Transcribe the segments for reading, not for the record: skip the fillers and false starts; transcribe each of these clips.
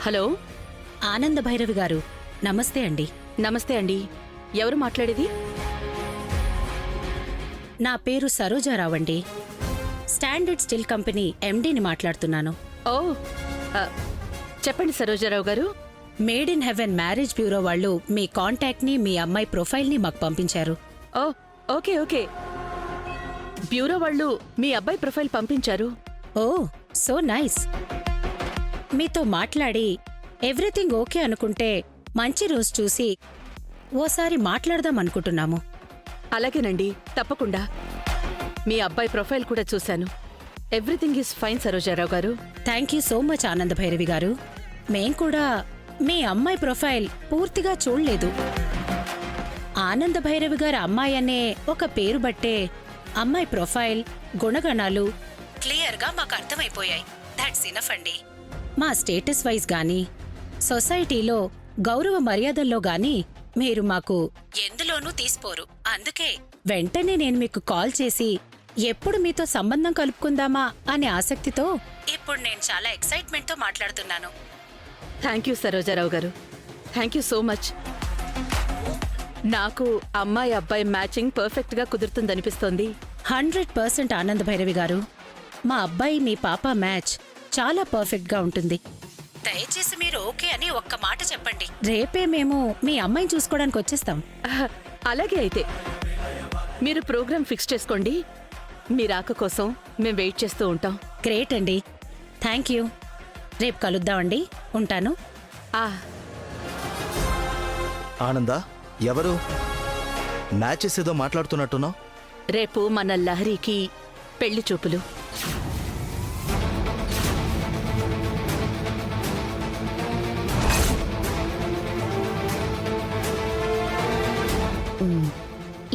Hello, ఆనంద భైరవి గారు, నమస్తే అండి. నమస్తే అండి. ఎవరు మాట్లాడేది? నా పేరు సరోజారావండి. స్టాండర్డ్ స్టీల్ కంపెనీ ఎండీని మాట్లాడుతున్నాను. ఓ, చెప్పండి సరోజారావు గారు. Made in heaven marriage bureau వాళ్ళు మీ కాంటాక్ట్ని, మీ అమ్మాయి ప్రొఫైల్ని మాకు పంపించారు. ఓ, ఓకే ఓకే. బ్యూరో వాళ్ళు మీ అబ్బాయి ప్రొఫైల్ పంపించారు. ఓ, సో నైస్. మీతో మాట్లాడి ఎవ్రీథింగ్ ఓకే అనుకుంటే మంచి రోజు చూసి ఓసారి మాట్లాడదాం అనుకుంటున్నాము. అలాగేనండి, తప్పకుండా. మీ అబ్బాయి ప్రొఫైల్ కూడా చూశాను. ఎవ్రీథింగ్ ఈజ్ ఫైన్ సరోజారావు గారు. థ్యాంక్ యూ సో మచ్ ఆనంద భైరవి గారు. మేం కూడా మీ అమ్మాయి ప్రొఫైల్ పూర్తిగా చూడలేదు. ఆనంద భైరవి గారి అమ్మాయి అనే ఒక పేరు బట్టే అమ్మాయి ప్రొఫైల్, గుణగణాలు క్లియర్గా మాకు అర్థమైపోయాయి. దాట్స్ ఇనఫ్ అండి. మా స్టేటస్ వైజ్ గాని, సొసైటీలో గౌరవ మర్యాదల్లో గాని మీరు మాకు ఎందులోనూ తీసిపోరు. అందుకే వెంటనే నేను మీకు కాల్ చేసి ఎప్పుడు మీతో సంబంధం కలుపుకుందామా అనే ఆసక్తితో ఇప్పుడు నేను చాలా ఎక్సైట్మెంట్తో మాట్లాడుతున్నాను. థ్యాంక్ యూ సరోజారావు గారు. Thank you so much. నాకు అమ్మాయి అబ్బాయి మ్యాచింగ్ పర్ఫెక్ట్గా కుదురుతుందనిపిస్తోంది. 100% ఆనంద భైరవి గారు. మా అబ్బాయి మీ పాప మ్యాచ్ చాలా పర్ఫెక్ట్గా ఉంటుంది. దయచేసి మీరు ఓకే అని ఒక్క మాట చెప్పండి. రేపే మేము మీ అమ్మాయిని చూసుకోవడానికి వచ్చేస్తాం. అలాగే అయితే మీరు ప్రోగ్రామ్ ఫిక్స్ చేసుకోండి. మీ రాక కోసం మేము వెయిట్ చేస్తూ ఉంటాం. గ్రేట్ అండి. Thank you. రేపు కలుద్దామండి. ఉంటాను. ఆనందా, ఎవరు? మ్యాచెస్ ఏదో మాట్లాడుతున్నట్టున్నావు. రేపు మన లహరికి పెళ్లి చూపులు.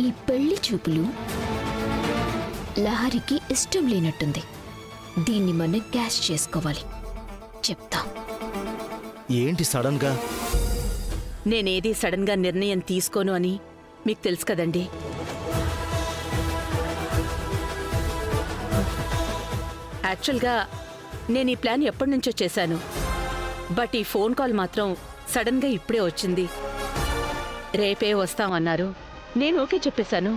ఈ పెళ్లి చూపులు లహరికి ఇష్టం లేనట్టుంది. దీన్ని మనం క్యాష్ చేసుకోవాలి. చెప్తా. ఏంటి సడన్ గా? నేనేది సడన్ గా నిర్ణయం తీసుకోను అని మీకు తెలుసు కదండి. యాక్చువల్గా నేను ఈ ప్లాన్ ఎప్పటినుంచో చేశాను. బట్ ఈ ఫోన్ కాల్ మాత్రం సడన్ గా ఇప్పుడే వచ్చింది. రేపే వస్తామన్నారు. నేను ఓకే చెప్పేశాను.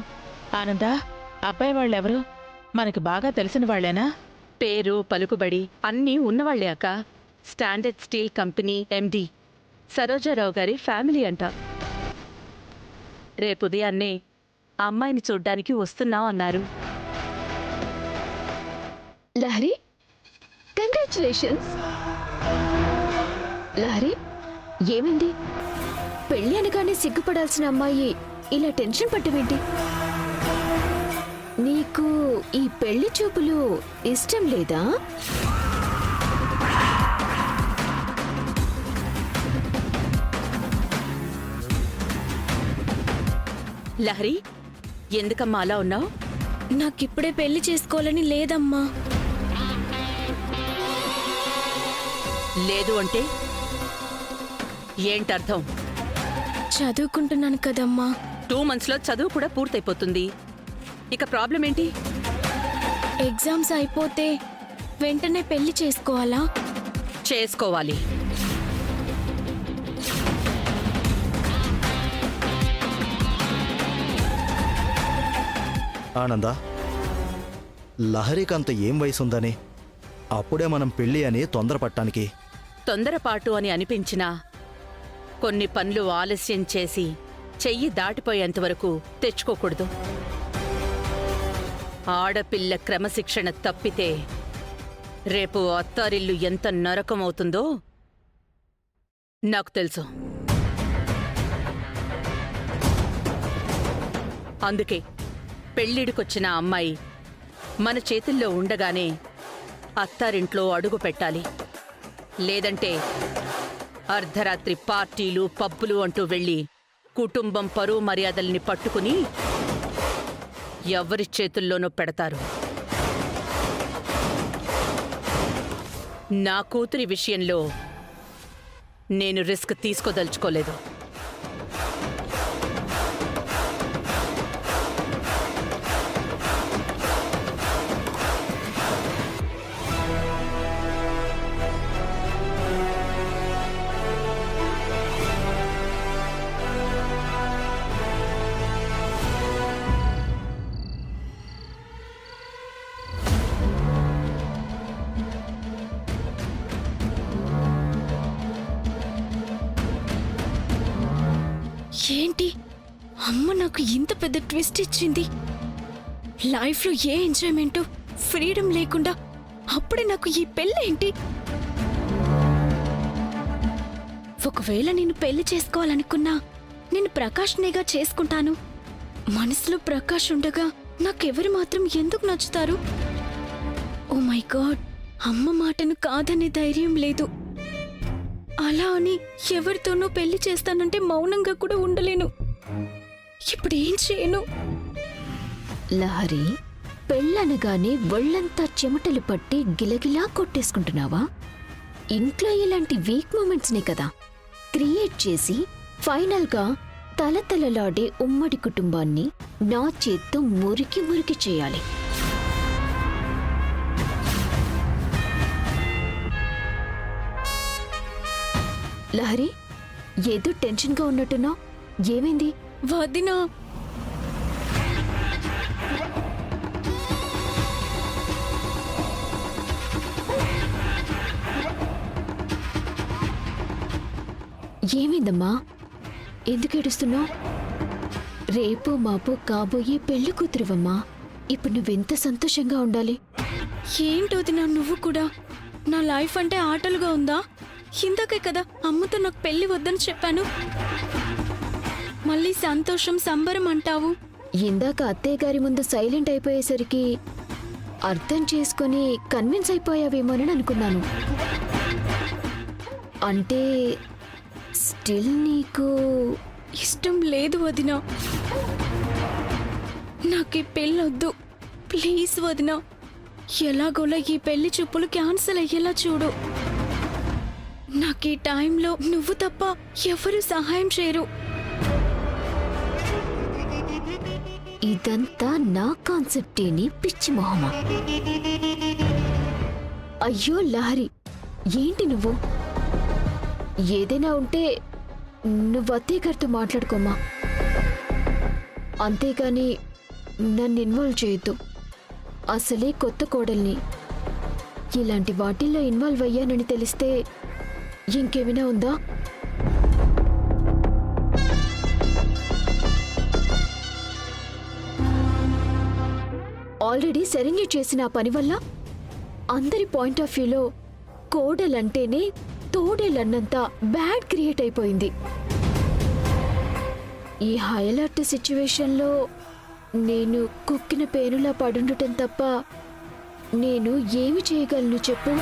ఆనందా, అబ్బాయి వాళ్ళెవరు? మనకి బాగా తెలిసిన వాళ్లేనా? పేరు, పలుకుబడి అన్నీ ఉన్నవాళ్లే అక్క. స్టాండర్డ్ స్టీల్ కంపెనీ ఎండి సరోజారావు గారి ఫ్యామిలీ అంట. రేపు ఉదయాన్నే ఆ అమ్మాయిని చూడ్డానికి వస్తున్నాం అన్నారు. లహరి, కంగ్రాచులేషన్స్. లహరి, ఏమైంది? పెళ్లి అనగానే సిగ్గుపడాల్సిన అమ్మాయి ఇలా టెన్షన్ పట్టవేంటి? నీకు ఈ పెళ్లి చూపులు ఇష్టం లేదా? లహరి, ఎందుకమ్మా అలా ఉన్నావు? నాకిప్పుడే పెళ్లి చేసుకోవాలని లేదమ్మా. లేదు అంటే ఏంటర్థం? చదువుకుంటున్నాను కదమ్మా. 2 months లో చదువు కూడా పూర్తయిపోతుంది. ఇక ప్రాబ్లం ఏంటి? ఎగ్జామ్స్ అయిపోతే వెంటనే పెళ్లి చేసుకోవాలా? చేసుకోవాలి. ఆనందా, లహరికంత ఏం వయసుందని అప్పుడే మనం పెళ్ళి అని తొందరపట్టానికి? తొందరపాటు అని అనిపించినా కొన్ని పనులు ఆలస్యం చేసి చెయ్యి దాటిపోయేంతవరకు తెచ్చుకోకూడదు. ఆడపిల్ల క్రమశిక్షణ తప్పితే రేపు అత్తారిల్లు ఎంత నరకమవుతుందో నాకు తెలుసు. అందుకే పెళ్ళిడికొచ్చిన అమ్మాయి మన చేతుల్లో ఉండగానే అత్తారింట్లో అడుగు పెట్టాలి. లేదంటే అర్ధరాత్రి పార్టీలు, పబ్బులు అంటూ వెళ్ళి కుటుంబం పరువు మర్యాదల్ని పట్టుకుని ఎవరి చేతుల్లోనూ పెడతారు. నా కూతురి విషయంలో నేను రిస్క్ తీసుకోదలుచుకోలేదు. ఏంటి అమ్మ నాకు ఇంత పెద్ద ట్విస్ట్ ఇచ్చింది. లైఫ్లో ఏ ఎంజాయ్మెంట్ ఫ్రీడమ్ లేకుండా అప్పుడే నాకు ఈ పెళ్ళేంటి? ఒకవేళ నేను పెళ్లి చేసుకోవాలనుకున్నా నేను ప్రకాష్నేగా చేసుకుంటాను. మనసులో ప్రకాష్ ఉండగా నాకెవరు మాత్రం ఎందుకు నచ్చుతారు? ఓ మై గాడ్, అమ్మ మాటను కాదనే ధైర్యం లేదు. అలా అని ఎవరితోనో పెళ్లి చేస్తానంటే మౌనంగా కూడా ఉండలేను. ఇప్పుడు ఏం చేయను? లహరి, పెళ్ళనగానే ఒళ్ళంతా చెమటలు పట్టి గిలగిలా కొట్టేసుకుంటున్నావా? ఇంట్లో ఇలాంటి వీక్ మూమెంట్స్ని కదా క్రియేట్ చేసి ఫైనల్గా తలతలలాడే ఉమ్మడి కుటుంబాన్ని నా చేత్తో మురికి మురికి చేయాలి. లహరి, ఏదో టెన్షన్గా ఉన్నట్టున్నావు, ఏమైంది? వదినా, ఏమైందమ్మా? ఎందుకు ఏడుస్తున్నావు? రేపు మాపు కాబోయే పెళ్లి కూతురువమ్మా. ఇప్పుడు నువ్వెంత సంతోషంగా ఉండాలి. ఏంటి వదినా నువ్వు కూడా? నా లైఫ్ అంటే ఆటలుగా ఉందా? ఇందాకే కదా అమ్మతో నాకు పెళ్లి వద్దని చెప్పాను. మళ్ళీ సంతోషం సంబరం అంటావు. ఇందాక అత్తయ్య గారి ముందు సైలెంట్ అయిపోయేసరికి అర్థం చేసుకొని కన్విన్స్ అయిపోయావేమోనని అనుకున్నాను. అంటే స్టిల్ నీకు ఇష్టం లేదు వదినా. నాకు ఈ పెళ్ళొద్దు, ప్లీజ్ వదినా. ఎలాగోలా ఈ పెళ్లి చూపులు క్యాన్సిల్ అయ్యేలా చూడు. నాకు ఈ టైంలో నువ్వు తప్ప ఎవరు సహాయం చేయరు. ఇదంతా నా కాన్సెప్టేని, పిచ్చి మొహమా. అయ్యో లహరి, ఏంటి నువ్వు? ఏదైనా ఉంటే నువ్వు అత్తయ్య గారితో మాట్లాడుకోమ్మా, అంతేగాని నన్ను ఇన్వాల్వ్ చేయొద్దు. అసలే కొత్త కోడల్ని ఇలాంటి వాటిల్లో ఇన్వాల్వ్ అయ్యానని తెలిస్తే ఇంకేమైనా ఉందా? ఆల్రెడీ శరణ్య చేసిన ఆ పని వల్ల అందరి పాయింట్ ఆఫ్ వ్యూలో కోడలంటేనే తోడేలన్నంత బ్యాడ్ క్రియేట్ అయిపోయింది. ఈ హై అలర్ట్ సిచ్యువేషన్లో నేను కుక్కిన పేరులా పడుండటం తప్ప నేను ఏమి చేయగలను చెప్పు?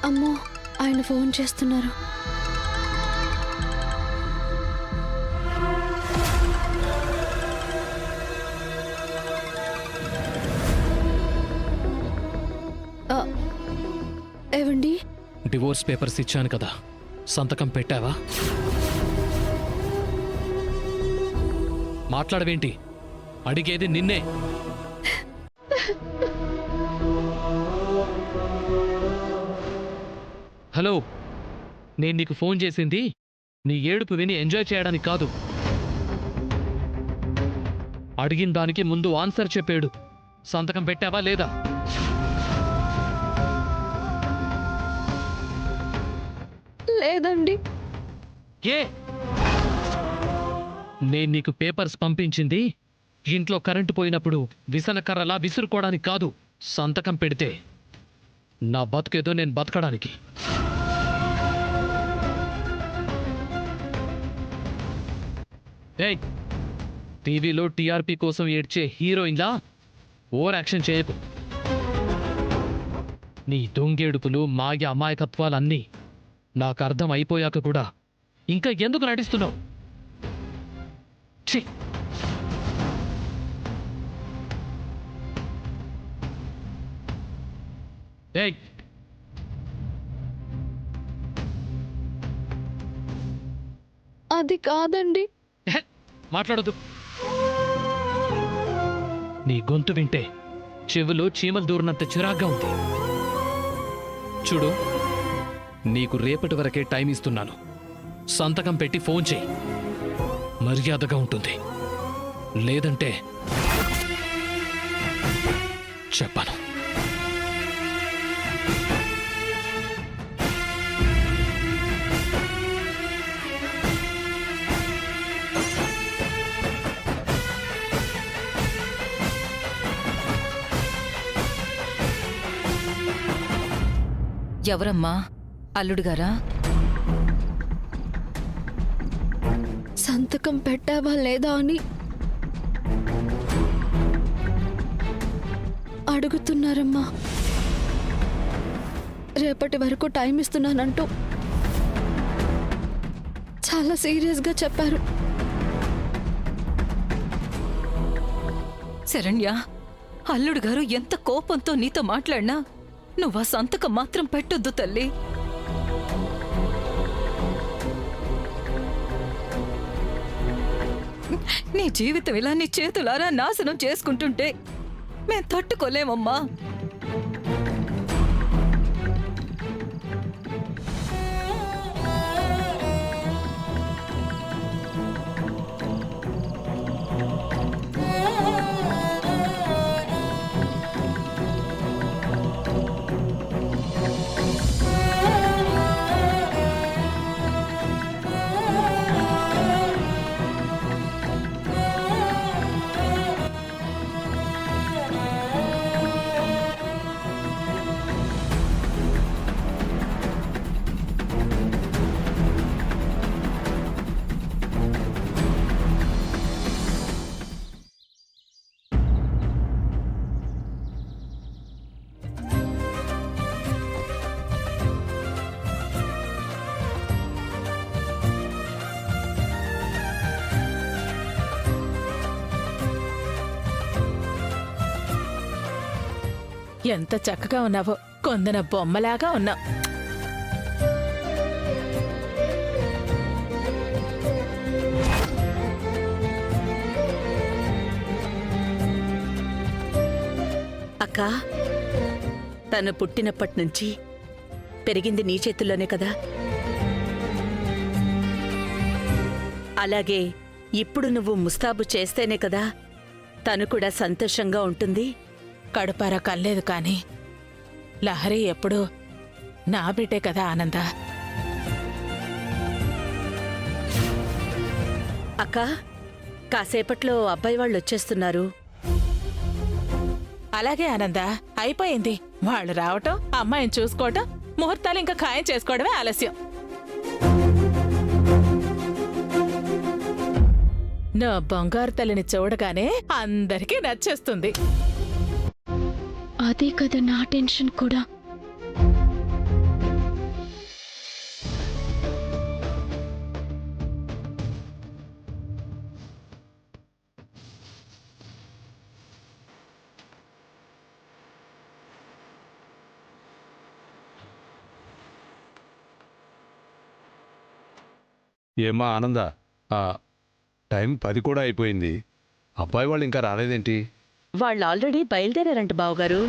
అమ్మో, ఆయన ఫోన్ చేస్తున్నారు. ఏవండి? డివోర్స్ పేపర్స్ ఇచ్చాను కదా, సంతకం పెట్టావా? మాట్లాడవేంటి? అడిగేది నిన్నే. హలో, నేను నీకు ఫోన్ చేసింది నీ ఏడుపు విని ఎంజాయ్ చేయడానికి కాదు. అడిగిన దానికి ముందు ఆన్సర్ చెప్పాడు. సంతకం పెట్టావా లేదా? లేదండి. ఏ? నేను నీకు పేపర్స్ పంపించింది ఇంట్లో కరెంటు పోయినప్పుడు విసనకర్రలా విసురుకోవడానికి కాదు. సంతకం పెడితే నా బతుకేదో నేను బతకడానికి. ఏయ్, టీవీలో టీఆర్పీ కోసం ఏడ్చే హీరోయిన్లా ఓవర్ యాక్షన్ చేయకు. నీ దొంగేడుపులు మాయ అమాయకత్వాలన్నీ నాకు అర్థం అయిపోయాక కూడా ఇంకా ఎందుకు నటిస్తున్నావు? ఛీ! ఏయ్, అది కాదండి. మాట్లాడొద్దు. నీ గొంతు వింటే చెవులో చీమలు దూరినంత చిరాగ్గా ఉంది. చూడు, నీకు రేపటి వరకే టైం ఇస్తున్నాను. సంతకం పెట్టి ఫోన్ చేయి. మర్యాదగా ఉంటుంది. లేదంటే చెప్పను. ఎవరమ్మా? అల్లుడుగారా? సంతకం పెట్టావా లేదా అని అడుగుతున్నారమ్మా. రేపటి వరకు టైం ఇస్తున్నానంటూ చాలా సీరియస్గా చెప్పారు. శరణ్య, అల్లుడు గారు ఎంత కోపంతో నీతో మాట్లాడినా నువ్వా సంతకం మాత్రం పెట్టొద్దు తల్లి. నీ జీవితం ఇలా నీ చేతులారా నాశనం చేసుకుంటుంటే మేం తట్టుకోలేమమ్మా. ఎంత చక్కగా ఉన్నావో, కొందన బొమ్మలాగా ఉన్నావు. అక్క, తను పుట్టినప్పటి నుంచి పెరిగింది నీ చేతుల్లోనే కదా. అలాగే ఇప్పుడు నువ్వు ముస్తాబు చేస్తేనే కదా తను కూడా సంతోషంగా ఉంటుంది. కడుపార కల్లేదు కాని లహరి ఎప్పుడూ నా బిడ్డే కదా ఆనంద. అక్క, కాసేపట్లో అబ్బాయి వాళ్ళు వచ్చేస్తున్నారు. అలాగే ఆనంద, అయిపోయింది. వాళ్ళు రావటం, అమ్మాయిని చూసుకోవటం, ముహూర్తాలు ఇంకా ఖాయం చేసుకోవడమే ఆలస్యం. నా బంగారు తల్లిని చూడగానే అందరికీ నచ్చేస్తుంది. అదే కదా నా టెన్షన్ కూడా. ఏమా ఆనంద, టైం 10 కూడా అయిపోయింది. అబ్బాయి వాళ్ళు ఇంకా రాలేదేంటి? వాళ్ళు ఆల్రెడీ బయలుదేరారంట బావగారు.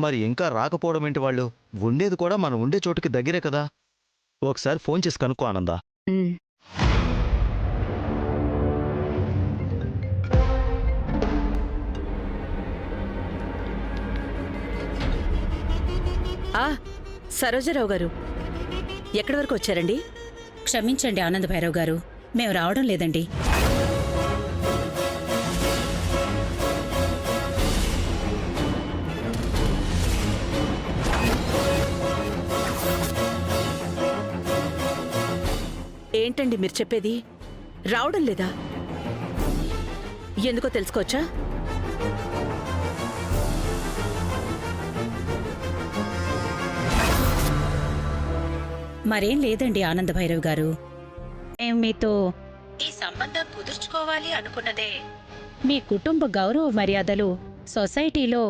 మరి ఇంకా రాకపోవడం ఏంటి? వాళ్ళు ఉండేది కూడా మనం ఉండే చోటుకి దగ్గరే కదా. ఒకసారి ఫోన్ చేసి కనుక్కో ఆనందా. ఉమ్. సరోజరావు గారు, ఎక్కడి వరకు వచ్చారండి? క్షమించండి ఆనంద్ భైరవ్ గారు, మేము రావడం లేదండి. ఏంటండి మీరు చెప్పేది? రావడం లేదా? ఎందుకో తెలుసుకోవచ్చా? మరేం లేదండి ఆనంద్ భైరవ్ గారు, మేము మీతో ఈ సంబంధం కుదుర్చుకోవాలి అనుకున్నదే మీ కుటుంబ గౌరవ మర్యాదలు, సొసైటీలో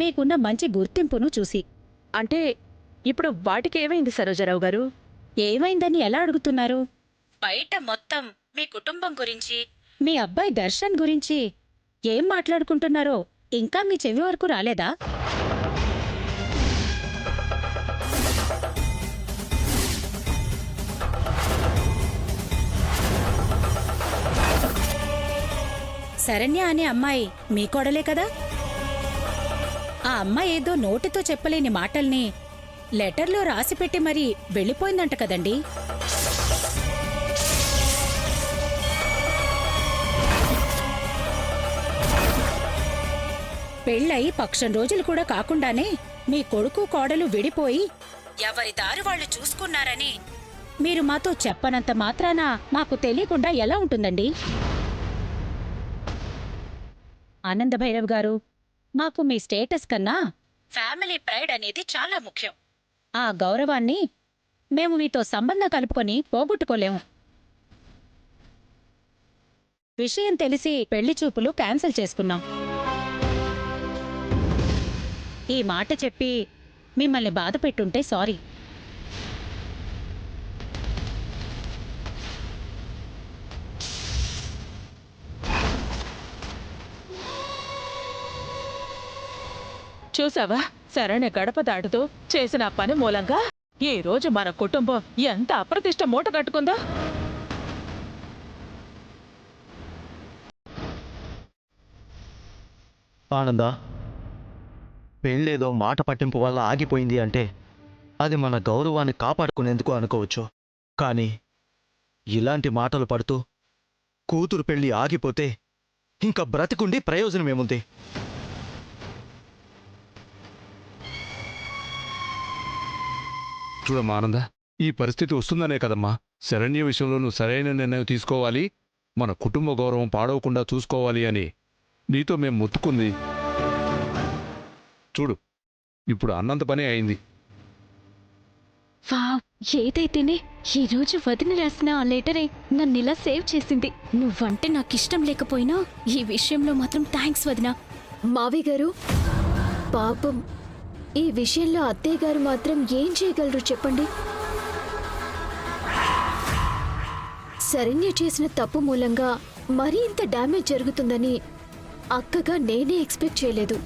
మీకున్న మంచి గుర్తింపును చూసి. అంటే ఇప్పుడు వాటికి ఏమైంది సరోజరావు గారు? ఏమైందని ఎలా అడుగుతున్నారు? బయట మొత్తం మీ కుటుంబం గురించి, మీ అబ్బాయి దర్శన్ గురించి ఏం మాట్లాడుకుంటున్నారో ఇంకా మీ చెవి వరకు రాలేదా? శరణ్య అనే అమ్మాయి మీ కోడలే కదా? ఆ అమ్మాయి ఏదో నోటితో చెప్పలేని మాటల్ని లెటర్లో రాసిపెట్టి మరీ వెళ్ళిపోయిందంట కదండి. పెళ్ళై పక్షం రోజులు కూడా కాకుండానే మీ కొడుకు కోడలు విడిపోయి ఎవరి దారి వాళ్ళు చూసుకున్నారని మీరు మాతో చెప్పనంత మాత్రాన మాకు తెలియకుండా ఎలా ఉంటుందండి? ఆనందభైరవ్ గారు, మాకు మీ స్టేటస్ కన్నా ఫ్యామిలీ ప్రైడ్ అనేది చాలా ముఖ్యం. ఆ గౌరవాన్ని మేము మీతో సంబంధం కలుపుకొని పోగొట్టుకోలేము. విషయం తెలిసి పెళ్లి చూపులు క్యాన్సిల్ చేసుకున్నాం. ఈ మాట చెప్పి మిమ్మల్ని బాధ పెట్టుంటే సారీ. చూసావా, శరణ్య గడప దాటుతూ చేసిన పని మూలంగా ఈ రోజు మన కుటుంబం ఎంత అప్రతిష్ట మూట కట్టుకుందో. ఆనంద, పెళ్ళేదో మాట పట్టింపు వల్ల ఆగిపోయింది అంటే అది మన గౌరవాన్ని కాపాడుకునేందుకు అనుకోవచ్చు. కానీ ఇలాంటి మాటలు పడుతూ కూతురు పెళ్లి ఆగిపోతే ఇంకా బ్రతికుండి ప్రయోజనమేముంది? చూడమ్మా ఆనంద, ఈ పరిస్థితి వస్తుందనే కదమ్మా శరణ్య విషయంలో నువ్వు సరైన నిర్ణయం తీసుకోవాలి, మన కుటుంబ గౌరవం పాడవకుండా చూసుకోవాలి అని నీతో మేం మొత్తుకుంది. చూడు, ఇప్పుడు అన్నంత పనే అయింది. వావ్, ఏదైతేనే ఈరోజు వదిన రాసిన ఆ లెటరే నన్నిలా సేవ్ చేసింది. నువ్వంటే నాకిష్టం లేకపోయినా ఈ విషయంలో మాత్రం థ్యాంక్స్ వదినా. మావి గారు, పాపం ఈ విషయంలో అత్తయ్య గారు మాత్రం ఏం చేయగలరు చెప్పండి? శరణ్య చేసిన తప్పు మూలంగా మరీ ఇంత డ్యామేజ్ జరుగుతుందని అక్కగా నేనే ఎక్స్పెక్ట్ చేయలేదు.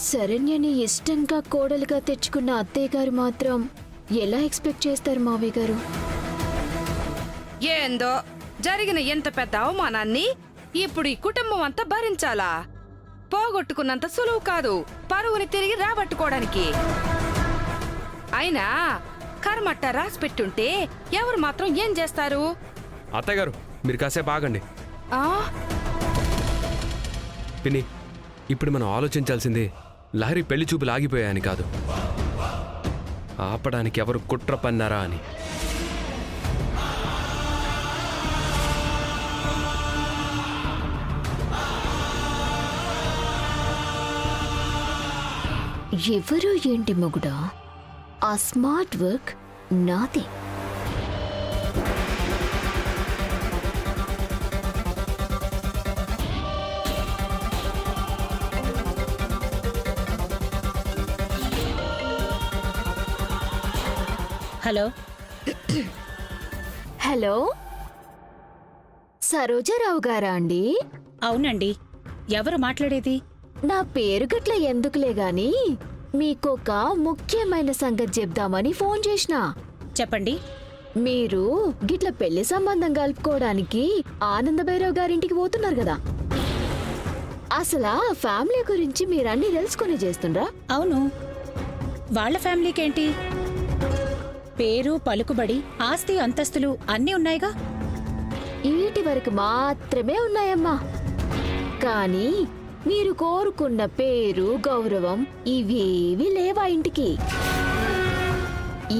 శరణ్యని ఇష్టంగా కోడలుగా తెచ్చుకున్న అత్తయ్య గారు మాత్రం ఎలా ఎక్స్పెక్ట్ చేస్తారు మావయ్య గారు? ఏందో జరిగిన ఎంత పెద్ద అవమానాన్ని ఇప్పుడు ఈ కుటుంబం అంతా భరించాలా? పోగొట్టుకున్నంత సులువు కాదు పరువుని తిరిగి రాబట్టుకోవడానికి. అయినా కర్మట్ట రాసి పెట్టుంటే ఎవరు మాత్రం ఏం చేస్తారు? అత్తయ్య గారు, మీరు కాసేపు ఆగండి. ఆ పిన్ని, ఇప్పుడు మనం ఆలోచించాల్సింది లహరి పెళ్లి చూపులు ఆగిపోయాయని కాదు, ఆపడానికి ఎవరు కుట్ర పన్నారా అని. ఎవరు ఏంటి మొగుడా? ఆ స్మార్ట్ వర్క్ నాదే. హలో హలో, సరోజారావు గారా అండి? అవునండి. ఎవరు మాట్లాడేది? నా పేరు గట్ల ఎందుకులే గాని మీకొక ముఖ్యమైన సంగతి చెప్దామని ఫోన్ చేసిన. చెప్పండి. మీరు గిట్ల పెళ్లి సంబంధం కలుపుకోవడానికి ఆనందభైరవ్ గారింటికి పోతున్నారు కదా, అసలు ఆ ఫ్యామిలీ గురించి మీరన్నీ తెలుసుకుని చేస్తుండ్రా? అవును. వాళ్ళ ఫ్యామిలీకేంటి? పేరు, పలుకుబడి, ఆస్తి, అంతస్తులు అన్నీ ఉన్నాయిగా. వీటి వరకు మాత్రమే ఉన్నాయమ్మా. కానీ మీరు కోరుకున్న పేరు, గౌరవం ఇవేవి లేవా ఇంటికి?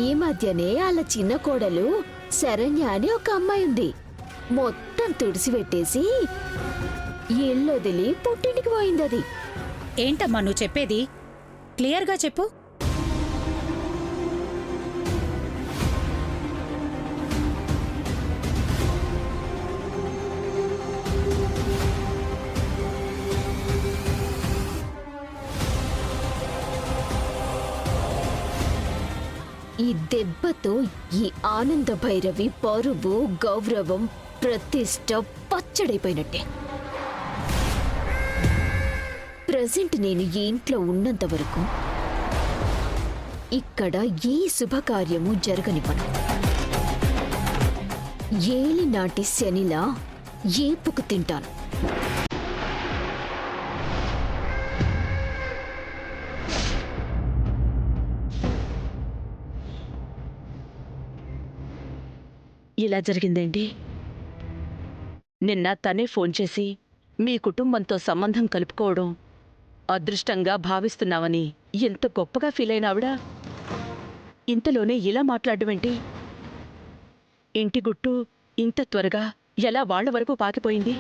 ఈ మధ్యనే వాళ్ళ చిన్న కోడలు శరణ్య అని ఒక అమ్మాయి ఉంది. మొత్తం తుడిసిపెట్టేసి ఇల్లొదిలి పుట్టింటికి పోయిందది. ఏంటమ్మా నువ్వు చెప్పేది? క్లియర్గా చెప్పు. ఈ దెబ్బతో ఈ ఆనంద భైరవి పరువు, గౌరవం, ప్రతిష్ట పచ్చడైపోయినట్టే. ప్రజెంట్ నేను ఈ ఇంట్లో ఉన్నంత వరకు ఇక్కడ ఏ శుభకార్యము జరగనివ్వను. ఏలినాటి శనిలా ఏపుకు తింటాను. ఇలా జరిగిందేంటి? నిన్న తనే ఫోన్ చేసి మీ కుటుంబంతో సంబంధం కలుపుకోవడం అదృష్టంగా భావిస్తున్నావని ఎంత గొప్పగా ఫీల్ అయినావిడా ఇంతలోనే ఇలా మాట్లాడమేంటి? ఇంటి గుట్టు ఇంత త్వరగా ఎలా వాళ్ల వరకు పాకిపోయింది?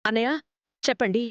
అన్నయ్య చెప్పండి,